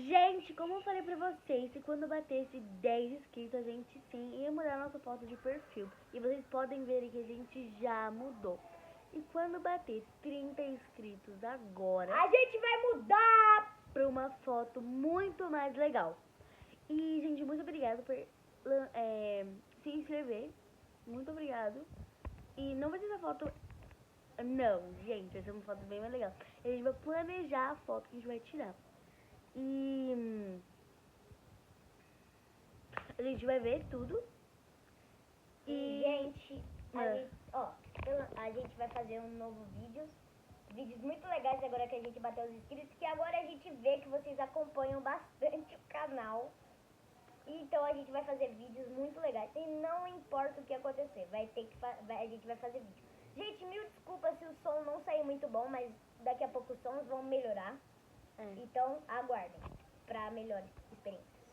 Gente, como eu falei pra vocês, que quando batesse 10 inscritos, a gente sim ia mudar nossa foto de perfil. E vocês podem ver que a gente já mudou. E quando bater 30 inscritos agora, a gente vai mudar pra uma foto muito mais legal. E, gente, muito obrigada por se inscrever. Muito obrigado. E não vai ser essa foto... Não, gente, vai ser uma foto bem mais legal. A gente vai planejar a foto que a gente vai tirar. E a gente vai ver tudo. e, gente, a gente vai fazer um novo vídeos muito legais agora que a gente bateu os inscritos, que agora a gente vê que vocês acompanham bastante o canal. Então a gente vai fazer vídeos muito legais. E não importa o que acontecer, a gente vai fazer vídeo. Gente, mil desculpas se o som não sair muito bom, mas daqui a pouco os sons vão melhorar. Então aguardem para melhores experiências.